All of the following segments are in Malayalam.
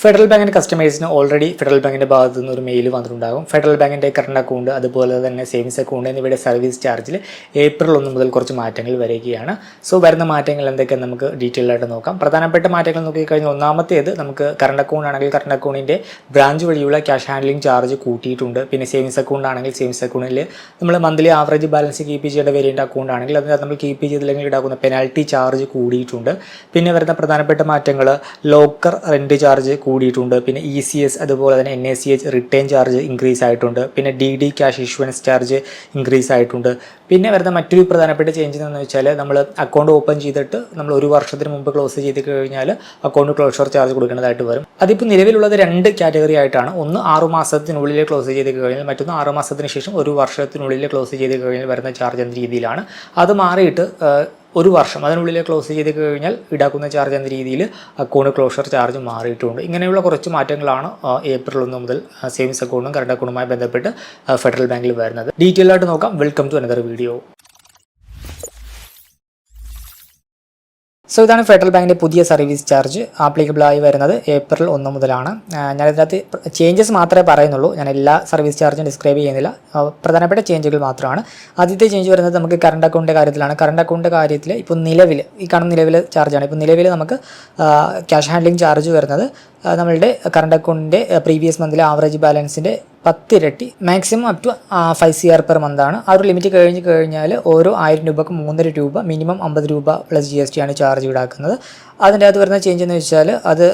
ഫെഡറൽ ബാങ്കിൻ്റെ കസ്റ്റമേഴ്സിന് ഓൾറെഡി ഫെഡറൽ ബാങ്കിൻ്റെ ഭാഗത്തു നിന്ന് ഒരു മെയിൽ വന്നിട്ടുണ്ടാകും. ഫെഡറൽ ബാങ്കിൻ്റെ കറണ്ട് അക്കൗണ്ട് അതുപോലെ തന്നെ സേവിങ്സ് അക്കൗണ്ട് എന്നിവയുടെ സർവീസ് ചാർജിൽ ഏപ്രിൽ 1 മുതൽ കുറച്ച് മാറ്റങ്ങൾ വരികയാണ്. സോ വരുന്ന മാറ്റങ്ങൾ എന്തൊക്കെയാണ് നമുക്ക് ഡീറ്റെയിൽ ആയിട്ട് നോക്കാം. പ്രധാനപ്പെട്ട മാറ്റങ്ങൾ നോക്കിക്കഴിഞ്ഞാൽ ഒന്നാമത്തേത് നമുക്ക് കറണ്ട് അക്കൗണ്ട് ആണെങ്കിൽ കറണ്ട് അക്കൗണ്ടിൻ്റെ ബ്രാഞ്ച് വഴിയുള്ള ക്യാഷ് ഹാൻഡ്ലിംഗ് ചാർജ് കൂട്ടിയിട്ടുണ്ട്. പിന്നെ സേവിങ്സ് അക്കൗണ്ട് ആണെങ്കിൽ സേവിങ്സ് അക്കൗണ്ടിൽ നമ്മൾ മന്ത്ലി ആവറേജ് ബാലൻസ് കീപ്പ് ചെയ്യേണ്ട വേരിയൻ്റ് അക്കൗണ്ട് ആണെങ്കിൽ അതിനകത്ത് നമ്മൾ കീപ്പ് ചെയ്തില്ലെങ്കിൽ ഈടാക്കുന്ന പെനാൽറ്റി ചാർജ് കൂടിയിട്ടുണ്ട്. പിന്നെ വരുന്ന പ്രധാനപ്പെട്ട മാറ്റങ്ങൾ ലോക്കർ റെൻറ്റ് ചാർജ് കൂടിയിട്ടുണ്ട്. പിന്നെ ECS അതുപോലെ തന്നെ NACH റിട്ടേൺ ചാർജ് ഇൻക്രീസ് ആയിട്ടുണ്ട്. പിന്നെ DD cash issuance charge increase ആയിട്ടുണ്ട്. പിന്നെ വരുന്ന മറ്റൊരു പ്രധാനപ്പെട്ട ചേഞ്ച് എന്ന് വെച്ചാൽ നമ്മൾ അക്കൗണ്ട് ഓപ്പൺ ചെയ്തിട്ട് നമ്മൾ 1 വർഷത്തിന് മുമ്പ് ക്ലോസ് ചെയ്ത് കഴിഞ്ഞാൽ അക്കൗണ്ട് ക്ലോഷർ ചാർജ് കൊടുക്കേണ്ടതായിട്ട് വരും. അതിപ്പോൾ നിലവിലുള്ളത് 2 കാറ്റഗറി ആയിട്ടാണ്. ഒന്ന് 6 മാസത്തിനുള്ളിൽ ക്ലോസ് ചെയ്ത് കഴിഞ്ഞാൽ, മറ്റൊന്ന് 6 മാസത്തിന് ശേഷം 1 വർഷത്തിനുള്ളിൽ ക്ലോസ് ചെയ്ത് കഴിഞ്ഞാൽ വരുന്ന ചാർജ് എന്ന രീതിയിലാണ്. അത് മാറിയിട്ട് 1 വർഷം അതിനുള്ളിൽ ക്ലോസ് ചെയ്ത് കഴിഞ്ഞാൽ ഈടാക്കുന്ന ചാർജ് എന്ന രീതിയിൽ അക്കൗണ്ട് ക്ലോഷർ ചാർജ് മാറിയിട്ടുണ്ട്. ഇങ്ങനെയുള്ള കുറച്ച് മാറ്റങ്ങളാണ് ഏപ്രിൽ 1 മുതൽ സേവിങ്സ് അക്കൗണ്ടും കറണ്ട് അക്കൗണ്ടുമായി ബന്ധപ്പെട്ട് ഫെഡറൽ ബാങ്കിൽ വരുന്നത്. ഡീറ്റെയിൽ ആയിട്ട് നോക്കാം. Welcome to another video. So ഇതാണ് ഫെഡറൽ ബാങ്കിൻ്റെ പുതിയ സർവീസ് ചാർജ് ആപ്ലിക്കബിളായി വരുന്നത് ഏപ്രിൽ 1 മുതലാണ്. ഞാനിതിനകത്ത് ചേഞ്ചസ് മാത്രമേ പറയുന്നുള്ളൂ. ഞാൻ എല്ലാ സർവീസ് ചാർജും ഡിസ്ക്രൈബ് ചെയ്യുന്നില്ല. പ്രധാനപ്പെട്ട ചേഞ്ചുകൾ മാത്രമാണ്. ആദ്യത്തെ ചേഞ്ച് വരുന്നത് നമുക്ക് കറണ്ട് അക്കൗണ്ടിൻ്റെ കാര്യത്തിലാണ്. കറണ്ട് അക്കൗണ്ടിൻ്റെ കാര്യത്തിൽ ഇപ്പോൾ നിലവിൽ ഈ കാണുന്ന നിലവിലെ ചാർജാണ്. ഇപ്പോൾ നിലവിൽ നമുക്ക് ക്യാഷ് ഹാൻഡ്ലിംഗ് ചാർജ് വരുന്നത് നമ്മളുടെ കറണ്ട് അക്കൗണ്ടിൻ്റെ പ്രീവിയസ് മന്തിലെ ആവറേജ് ബാലൻസിൻ്റെ 10 ഇരട്ടി, maximum up to 5 CR per മന്താണ്. ആ ഒരു ലിമിറ്റ് കഴിഞ്ഞ് കഴിഞ്ഞാൽ ഓരോ 1000 രൂപക്ക് 3.5 രൂപ, മിനിമം 50 രൂപ പ്ലസ് GST ആണ് ചാർജ് ഈടാക്കുന്നത്. അതിൻ്റെ അകത്ത് വരുന്ന ചേഞ്ച് എന്ന് വെച്ചാൽ അത്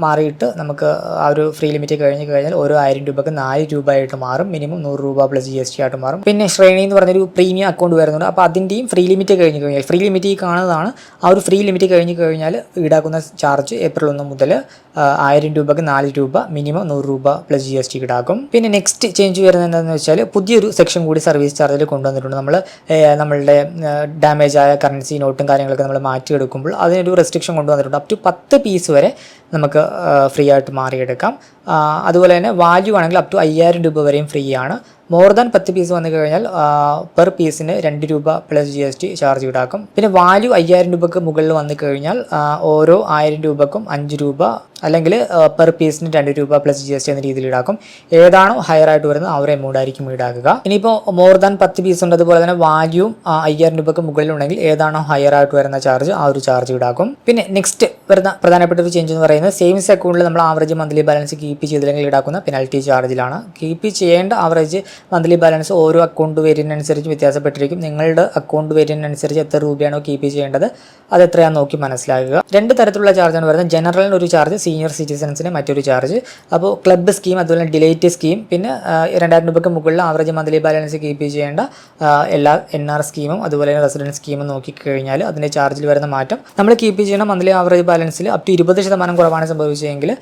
മാറിയിട്ട് നമുക്ക് ആ ഒരു ഫ്രീ ലിമിറ്റ് കഴിഞ്ഞ് കഴിഞ്ഞാൽ ഓരോ 1000 രൂപക്ക് 4 രൂപ ആയിട്ട് മാറും. മിനിമം 100 രൂപ പ്ലസ് GST ആയിട്ട് മാറും. പിന്നെ ശ്രേണി എന്ന് പറഞ്ഞൊരു പ്രീമിയം അക്കൗണ്ട് വരുന്നുണ്ട്. അപ്പോൾ അതിൻ്റെയും ഫ്രീ ലിമിറ്റ് കഴിഞ്ഞ് കഴിഞ്ഞാൽ, ഫ്രീ ലിമിറ്റ് ഈ കാണുന്നതാണ്, ആ ഒരു ഫ്രീ ലിമിറ്റ് കഴിഞ്ഞ് കഴിഞ്ഞാൽ ഈടാക്കുന്ന ചാർജ് ഏപ്രിൽ 1 മുതൽ 1000 രൂപക്ക് 4 രൂപ, മിനിമം 100 രൂപ പ്ലസ് GST ഈടാക്കും. പിന്നെ നെക്സ്റ്റ് ചേഞ്ച് വരുന്നത് എന്താണെന്ന് വെച്ചാൽ പുതിയൊരു സെക്ഷൻ കൂടി സർവീസ് ചാർജിൽ കൊണ്ടുവന്നിട്ടുണ്ട്. നമ്മളുടെ ഡാമേജ് ആയ കറൻസി നോട്ടും കാര്യങ്ങളൊക്കെ നമ്മൾ മാറ്റിയെടുക്കുമ്പോൾ അതിനൊരു റെസ്ട്രിക്ഷൻ കൊണ്ടുവന്നിട്ടുണ്ട്. അപ് ടു 10 പീസ് വരെ നമുക്ക് ഫ്രീ ആയിട്ട് മാറിയെടുക്കാം. അതുപോലെ തന്നെ വാല്യൂ ആണെങ്കിൽ അപ് ടു 5000 രൂപ വരെയും ഫ്രീ ആണ്. മോർ ദാൻ 10 പീസ് വന്നു കഴിഞ്ഞാൽ പെർ പീസിന് 2 രൂപ പ്ലസ് GST ചാർജ് ഈടാക്കും. പിന്നെ വാല്യൂ 5000 രൂപക്ക് മുകളിൽ വന്നു കഴിഞ്ഞാൽ ഓരോ 1000 രൂപക്കും 5 രൂപ അല്ലെങ്കിൽ പെർ പീസിന് 2 രൂപ പ്ലസ് GST എന്ന രീതിയിൽ ഈടാക്കും. ഏതാണോ ഹയർ ആയിട്ട് വരുന്നത് ആ ഒരു എമൗണ്ട് ആയിരിക്കും ഈടാക്കുക. ഇനിയിപ്പോൾ മോർ ദാൻ 10 പീസ് ഉണ്ട്, അതുപോലെ തന്നെ വാല്യൂ 5000 രൂപക്ക് മുകളിലുണ്ടെങ്കിൽ ഏതാണോ ഹയർ ആയിട്ട് വരുന്ന ചാർജ് ആ ഒരു ചാർജ് ഈടാക്കും. പിന്നെ നെക്സ്റ്റ് വരുന്ന പ്രധാനപ്പെട്ട ഒരു ചേഞ്ച് എന്ന് പറയുന്നത് സേവിങ്സ് അക്കൗണ്ടിൽ നമ്മൾ ആവറേജ് മന്ത്ലി ബാലൻസ് കീപ്പ് ചെയ്തില്ലെങ്കിൽ ഈടാക്കുന്ന പെനാൽറ്റി ചാർജിലാണ്. കീപ്പ് ചെയ്യേണ്ട ആവറേജ് മന്ത്ലി ബാലൻസ് ഓരോ അക്കൗണ്ട് വേരിയൻറ്റിനനുസരിച്ച് വ്യത്യാസപ്പെട്ടിരിക്കും. നിങ്ങളുടെ അക്കൗണ്ട് വേരിയൻറ്റിനനുസരിച്ച് എത്ര രൂപയാണോ കീപ്പ് ചെയ്യേണ്ടത് അത് എത്രയാണെന്ന് നോക്കി മനസ്സിലാക്കുക. 2 തരത്തിലുള്ള ചാർജാണ് വരുന്നത്. ജനറലിന് ഒരു ചാർജ്, സീനിയർ സിറ്റിസൺസിന് മറ്റൊരു ചാർജ്. അപ്പോൾ ക്ലബ്ബ് സ്കീം അതുപോലെ ഡിലൈറ്റ് സ്കീം, പിന്നെ 2000 രൂപയ്ക്ക് മുകളിൽ ആവറേജ് മന്ത്ലി ബാലൻസ് കീപ്പ് ചെയ്യേണ്ട എല്ലാ NR സ്കീമും അതുപോലെ തന്നെ റെസിഡൻസ് സ്കീമും നോക്കിക്കഴിഞ്ഞാൽ അതിൻ്റെ ചാർജിൽ വരുന്ന മാറ്റം, നമ്മൾ കീപ്പ് ചെയ്യുന്ന മന്ത്ലി ആവറേജ് ബാലൻസിൽ അപ് ടു 20% കുറവാണ് സംഭവിച്ചതെങ്കിൽ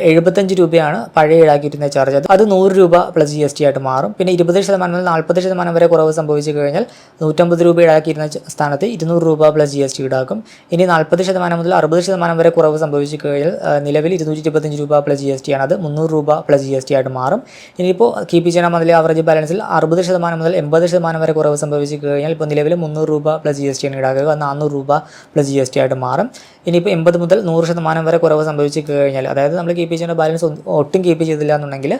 75 രൂപയാണ് പഴയ ഈടാക്കിയിരുന്ന ചാർജ്. അത് 100 രൂപ പ്ലസ് GST ആയിട്ട് മാറും. പിന്നെ 20% മുതൽ 40% വരെ കുറവ് സംഭവിച്ചു കഴിഞ്ഞാൽ 150 രൂപ ഈടാക്കിയിരുന്ന സ്ഥാനത്ത് 200 രൂപ പ്ലസ് GST ഈടാക്കും. ഇനി 40% മുതൽ 60% വരെ കുറവ് സംഭവിച്ചു കഴിഞ്ഞാൽ നിലവിൽ 225 രൂപ പ്ലസ് GST ആണ്, അത് 300 രൂപ പ്ലസ് GST ആയിട്ട് മാറും. ഇനിയിപ്പോൾ കീപ്പ് ചെയ്യുന്ന മന്ത്ലി ആവറേജ് ബാലൻസിൽ 60% മുതൽ 80% വരെ കുറവ് സംഭവിച്ചു കഴിഞ്ഞാൽ ഇപ്പോൾ നിലവിൽ 300 രൂപ പ്ലസ് GST ആണ് ഈടാക്കുക, 400 രൂപ പ്ലസ് GST ആയിട്ട് മാറും. ഇനിയിപ്പോൾ 80 മുതൽ 100% വരെ കുറവ് സംഭവിച്ചു കഴിഞ്ഞാൽ, അതായത് നമ്മൾ കീപ്പ് ചെയ്യുന്ന ബാലൻസ് ഒട്ടും കീപ്പ് ചെയ്തില്ല എന്നുണ്ടെങ്കിൽ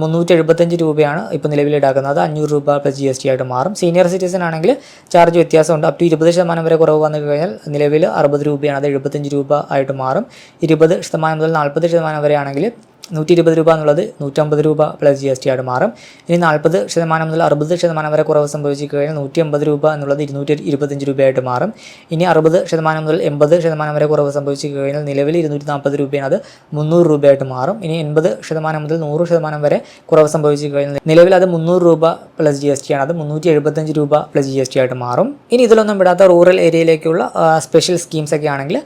375 രൂപയാണ് ഇപ്പോൾ നിലവിൽ ഈടാക്കുന്നത്, അത് 500 രൂപ പ്ലസ് GST ആയിട്ട് മാറും. സീനിയർ സിറ്റിസൺ ആണെങ്കിൽ ചാർജ് വ്യത്യാസമുണ്ട്. അപ് ടു 20% വരെ കുറവ് വന്നു കഴിഞ്ഞാൽ നിലവിൽ 60 രൂപയാണ്, അത് 75 രൂപ ആയിട്ട് മാറും. 20% മുതൽ 40% വരെ ആണെങ്കിൽ 120 രൂപ എന്നുള്ളത് 150 രൂപ പ്ലസ് GST ആയിട്ട് മാറും. ഇനി 40% മുതൽ 60% വരെ കുറവ് സംഭവിച്ചു കഴിഞ്ഞാൽ 180 രൂപ എന്നുള്ളത് 225 രൂപയായിട്ട് മാറും. ഇനി 60% മുതൽ 80% വരെ കുറവ് സംഭവിച്ചു കഴിഞ്ഞാൽ നിലവിൽ 240 രൂപയാണ്, അത് 300 രൂപയായിട്ട് മാറും. ഇനി 80% മുതൽ 100% വരെ കുറവ് സംഭവിച്ചു കഴിഞ്ഞാൽ നിലവിൽ അത് 300 രൂപ പ്ലസ് GST ആണ്, അത് 375 രൂപ പ്ലസ് GST ആയിട്ട് മാറും. ഇനി ഇതിലൊന്നും വിടാത്ത റൂറൽ ഏരിയയിലേക്കുള്ള സ്പെഷ്യൽ സ്കീംസ് ഒക്കെ ആണെങ്കിൽ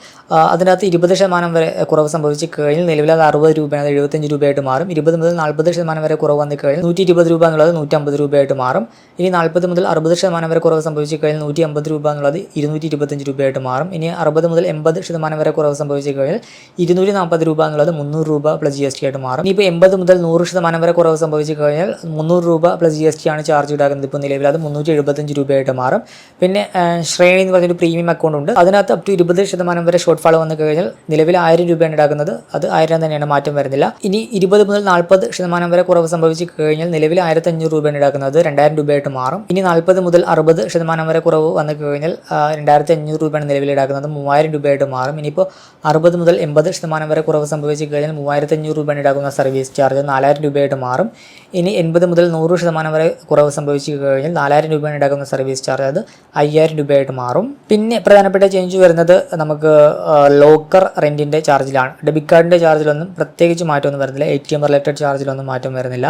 അതിനകത്ത് 20% വരെ കുറവ് സംഭവിച്ചു കഴിഞ്ഞാൽ നിലവിൽ അത് 60 രൂപയാണ്, അത് രൂപയായിട്ട് മാറും. 20 മുതൽ 40% വരെ കുറവ് വന്നു കഴിഞ്ഞാൽ 120 രൂപ എന്നുള്ളത് 150 രൂപയായിട്ട് മാറും. ഇനി 40 മുതൽ 60% വരെ കുറവ് സംഭവിച്ചു കഴിഞ്ഞാൽ 150 രൂപ എന്നുള്ളത് 225 രൂപയായിട്ട് മാറും. ഇനി 60 മുതൽ 80% വരെ കുറവ് സംഭവിച്ചു കഴിഞ്ഞാൽ 240 രൂപ എന്നുള്ളത് 300 രൂപ പ്ലസ് GST ആയിട്ട് മാറും. ഇനിയിപ്പോൾ 80 മുതൽ 100% വരെ കുറവ് സംഭവിച്ചു കഴിഞ്ഞാൽ 300 രൂപ പ്ലസ് GST ആണ് ചാർജ് ഈടാക്കുന്നത്. ഇപ്പോൾ നിലവിൽ അത് 375 രൂപയായിട്ട് മാറും. പിന്നെ ശ്രേണി എന്ന് പറഞ്ഞൊരു പ്രീമിയം അക്കൗണ്ട് ഉണ്ട്. അതിനകത്ത് അപ് ടു 20% വരെ ഷോർട്ട് ഫാൾ വന്നു കഴിഞ്ഞാൽ നിലവിൽ 1000 രൂപയാണ് ഈടാക്കുന്നത്. അത് 1000 തന്നെയാണ്, മാറ്റം വരുന്നില്ല. ഇനി 20 മുതൽ 40% വരെ കുറവ് സംഭവിച്ചു കഴിഞ്ഞാൽ നിലവിൽ 1500 രൂപയാണ് ഈടാക്കുന്നത്. 2000 രൂപയായിട്ട് മാറും. ഇനി 40 മുതൽ 60% വരെ കുറവ് വന്നു കഴിഞ്ഞാൽ 2500 രൂപയാണ് നിലവിൽ ഈടാക്കുന്നത്. 3000 രൂപയായിട്ട് മാറും. ഇനിയിപ്പോൾ 60 മുതൽ 80% വരെ കുറവ് സംഭവിച്ചു കഴിഞ്ഞാൽ 3500 രൂപയാണ് ഈടാക്കുന്ന സർവീസ് ചാർജ് 4000 രൂപയായിട്ട് മാറും. ഇനി 80 മുതൽ 100% വരെ കുറവ് സംഭവിച്ചു കഴിഞ്ഞാൽ 4000 രൂപയാണ് ഈടാക്കുന്ന സർവീസ് ചാർജ്, അത് 5000 രൂപയായിട്ട് മാറും. പിന്നെ പ്രധാനപ്പെട്ട ചേഞ്ച് വരുന്നത് നമുക്ക് ലോക്കർ റെൻറ്റിൻ്റെ ചാർജിലാണ്. ഡെബിറ്റ് കാർഡിൻ്റെ ചാർജിലൊന്നും പ്രത്യേകിച്ച് മാറ്റമൊന്നും വരുന്നില്ല. ATM റിലേറ്റഡ് ചാർജിലൊന്നും മാറ്റം വരുന്നില്ല.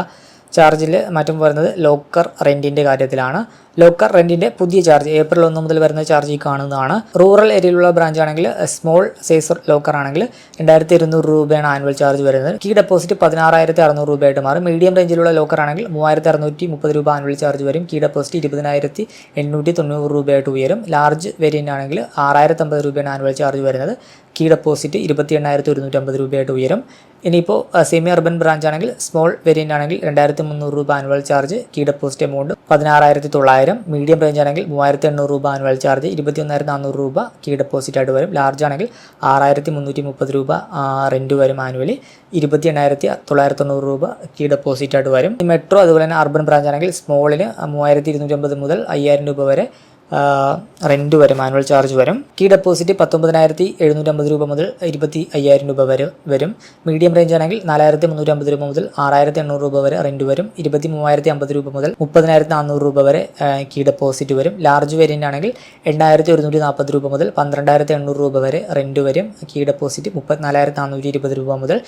ചാർജിൽ മാറ്റം വരുന്നത് ലോക്കർ റെൻറ്റിൻ്റെ കാര്യത്തിലാണ്. ലോക്കർ റെൻറ്റിൻ്റെ പുതിയ ചാർജ് ഏപ്രിൽ 1 മുതൽ വരുന്ന ചാർജ് ഈ കാണുന്നതാണ്. റൂറൽ ഏരിയയിലുള്ള ബ്രാഞ്ച് ആണെങ്കിൽ സ്മോൾ സൈസ് ലോക്കർ ആണെങ്കിൽ 2200 രൂപയാണ് ആനുവൽ ചാർജ് വരുന്നത്. കീ ഡെപ്പോസിറ്റ് 16,600 രൂപയായിട്ട് മാറും. മീഡിയം റേഞ്ചിലുള്ള ലോക്കർ ആണെങ്കിൽ 3630 രൂപ ആനുവൽ ചാർജ് വരും. കീ ഡെപ്പോസിറ്റ് 20,890 രൂപയായിട്ട് ഉയരും. ലാർജ് വേരിയൻ്റ് ആണെങ്കിൽ 6050 രൂപയാണ് ആനുവൽ ചാർജ് വരുന്നത്. കീ ഡെപ്പോസിറ്റ് 28,150 രൂപയായിട്ട് ഉയരും. ഇനിയിപ്പോൾ സെമി അർബൻ ബ്രാഞ്ച് ആണെങ്കിൽ സ്മോൾ വേരിയൻ്റ് ആണെങ്കിൽ 2300 രൂപ annual charge. Key deposit amount 16,900. Medium range ആണെങ്കിൽ 3800 രൂപ ആനുവൽ ചാർജ്. 21,400 രൂപ കീ ഡെപ്പോസിറ്റ് ആയിട്ട് വരും. ലാർജ് ആണെങ്കിൽ 6,330 രൂപ റെൻറ്റ് വരും ആനുവലി. 28,990 രൂപ കീ ഡെപ്പോസിറ്റ് ആയിട്ട് വരും. മെട്രോ അതുപോലെ തന്നെ അർബൻ ബ്രാഞ്ച് ആണെങ്കിൽ സ്മോളിന് 3250 മുതൽ 5000 രൂപ വരെ റെൻറ്റ് വരും, ആനുവൽ ചാർജ് വരും. കീ ഡെപ്പോസിറ്റ് 19,750 രൂപ മുതൽ 25,000 രൂപ വരെ വരും. മീഡിയം റേഞ്ച് ആണെങ്കിൽ 4,350 രൂപ മുതൽ 6,800 രൂപ വരെ റെൻറ്റ് വരും. 23,050 രൂപ മുതൽ 30,400 രൂപ വരെ കീ ഡെപ്പോസിറ്റ് വരും. ലാർജ് വേരിയൻ്റ് ആണെങ്കിൽ 8,140 രൂപ മുതൽ 12,800 രൂപ വരെ റെൻറ്റ് വരും. കീ ഡെപ്പോസിറ്റ് 34,420 രൂപ മുതൽ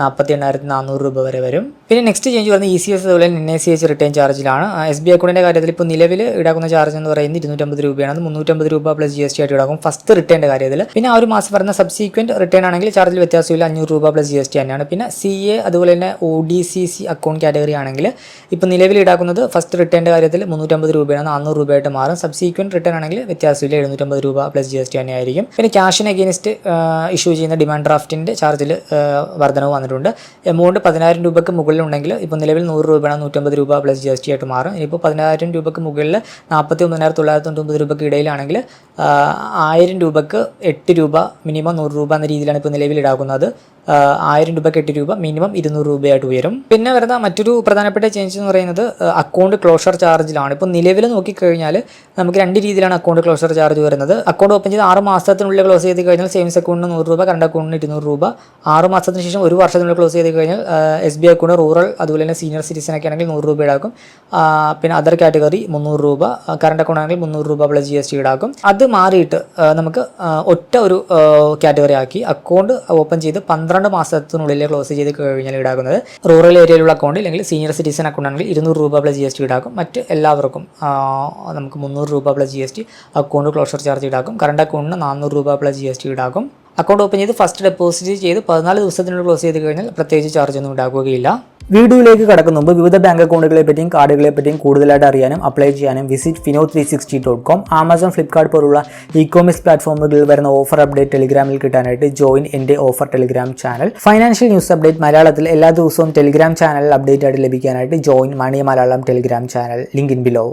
48,400 രൂപ വരെ വരും. പിന്നെ നെക്സ്റ്റ് ചേഞ്ച് വരുന്നത് ECS അതുപോലെ NACH റിട്ടേൺ ചാർജിലാണ്. SBI അക്കൗണ്ടിൻ്റെ കാര്യത്തിൽ ഇപ്പോൾ നിലവിൽ ഈടാക്കുന്ന ചാർജ് എന്ന് പറയുന്നത് 250 രൂപയാണ്. അത് 350 രൂപ പ്ലസ് GST ആയിട്ട് ഈടാക്കും ഫസ്റ്റ് റിട്ടേണിൻ്റെ കാര്യത്തിൽ. പിന്നെ ആ ഒരു മാസം വരുന്ന സബ്സീക്വൻറ്റ് റിട്ടേൺ ആണെങ്കിൽ ചാർജിൽ വ്യത്യാസമില്ല, 500 രൂപ പ്ലസ് GST തന്നെയാണ്. പിന്നെ CA അതുപോലെ തന്നെ ODCC അക്കൗണ്ട് കാറ്റഗറി ആണെങ്കിൽ ഇപ്പോൾ നിലവിൽ ഈടാക്കുന്നത് ഫസ്റ്റ് റിട്ടേണിൻ്റെ കാര്യത്തിൽ 350 രൂപയാണ്, 400 രൂപയായിട്ട് മാറും. സബ്സീക്വൻറ്റ് റിട്ടേൺ ആണെങ്കിൽ വ്യത്യാസമില്ല, 750 രൂപ പ്ലസ് GST തന്നെയായിരിക്കും. പിന്നെ ക്യാഷിന് അഗെയിൻസ്റ്റ് ഇഷ്യൂ ചെയ്യുന്ന ഡിമാൻഡ് ഡ്രാഫ്റ്റിൻ്റെ ചാർജിൽ വർധനവ് വന്നിട്ടുണ്ട്. എമൗണ്ട് 10,000 രൂപയ്ക്ക് മുകളിലുണ്ടെങ്കിൽ ഇപ്പോൾ നിലവിൽ 100 രൂപയാണ്, 150 രൂപ പ്ലസ് GST ആയിട്ട് മാറും. ഇനിയിപ്പോൾ 10,000 രൂപയ്ക്ക് മുകളിൽ 49,990 രൂപയ്ക്ക് ഇടയിലാണെങ്കിൽ 1000 രൂപയ്ക്ക് 8 രൂപ മിനിമം 100 രൂപ എന്ന രീതിയിലാണ് ഇപ്പോൾ നിലവിൽ ഈടാക്കുന്നത്. 1000 രൂപയ്ക്ക് 8 രൂപ മിനിമം 200 രൂപയായിട്ട് ഉയരും. പിന്നെ വരുന്ന മറ്റൊരു പ്രധാനപ്പെട്ട ചേഞ്ച് എന്ന് പറയുന്നത് അക്കൗണ്ട് ക്ലോഷർ ചാർജിലാണ്. ഇപ്പോൾ നിലവിൽ നോക്കിക്കഴിഞ്ഞാൽ നമുക്ക് 2 രീതിയിലാണ് അക്കൗണ്ട് ക്ലോഷർ ചാർജ് വരുന്നത്. അക്കൗണ്ട് ഓപ്പൺ ചെയ്ത് 6 മാസത്തിനുള്ളിൽ ക്ലോസ് ചെയ്ത് കഴിഞ്ഞാൽ സേവിങ്സ് അക്കൗണ്ടിന് 100 രൂപ, കറണ്ട് അക്കൗണ്ടിന് 200 രൂപ. 6 മാസത്തിന് ശേഷം 1 വർഷത്തിനുള്ളിൽ ക്ലോസ് ചെയ്ത് കഴിഞ്ഞാൽ SBI അക്കൗണ്ട് റൂറൽ അതുപോലെ തന്നെ സീനിയർ സിറ്റിസൺ ഒക്കെ ആണെങ്കിൽ 100 രൂപ ഈടാക്കും. പിന്നെ അതർ കാറ്റഗറി 300 രൂപ, കറണ്ട് അക്കൗണ്ട് ആണെങ്കിൽ 300 രൂപ പ്ലസ് GST ഈടാക്കും. അത് മാറിയിട്ട് നമുക്ക് ഒറ്റ ഒരു കാറ്റഗറി ആക്കി അക്കൗണ്ട് ഓപ്പൺ ചെയ്ത് 12 മാസത്തിനുള്ളിൽ ക്ലോസ് ചെയ്ത് കഴിഞ്ഞാൽ ഈടാക്കുന്നത് റൂറൽ ഏരിയയിലുള്ള അക്കൗണ്ട് അല്ലെങ്കിൽ സീനിയർ സിറ്റിസൺ അക്കൗണ്ട് ആണെങ്കിൽ 200 രൂപ പ്ലസ് GST ഈടാക്കും. മറ്റ് എല്ലാവർക്കും നമുക്ക് 300 രൂപ plus GST account closure charge ഈടാക്കും. കറണ്ട് അക്കൗണ്ടിന് 400 രൂപ പ്ലസ് GST ഈടാക്കും. അക്കൗണ്ട് ഓപ്പൺ ചെയ്ത് ഫസ്റ്റ് ഡെപ്പോസിറ്റ് ചെയ്ത് 14 ദിവസത്തിനുള്ളിൽ ക്ലോസ് ചെയ്ത് കഴിഞ്ഞാൽ പ്രത്യേകിച്ച് ചാർജ് ഒന്നും ഈടാക്കുകയില്ല. വീഡിയോയിലേക്ക് കടക്കുന്ന മുമ്പ് വിവിധ ബാങ്ക് അക്കൗണ്ടുകളെ പറ്റിയും കാർഡുകളെ പറ്റിയും കൂടുതലായിട്ട് അറിയാനും അപ്ലൈ ചെയ്യാനും വിസിറ്റ് fino360.com. ആമസോൺ, ഫ്ലിപ്കാർട്ട് പോലുള്ള ഇ-കോമേഴ്സ് പ്ലാറ്റ്ഫോമുകളിൽ വരുന്ന ഓഫർ അപ്ഡേറ്റ് ടെലിഗ്രാമിൽ കിട്ടാനായിട്ട് ജോയിൻ എൻ്റെ offer Telegram channel. Financial news update മലയാളത്തിൽ എല്ലാ ദിവസവും ടെലിഗ്രാം ചാനലിൽ അപ്ഡേറ്റ് ആയിട്ട് ലഭിക്കാനായിട്ട് join money Malayalam Telegram channel. Link in below.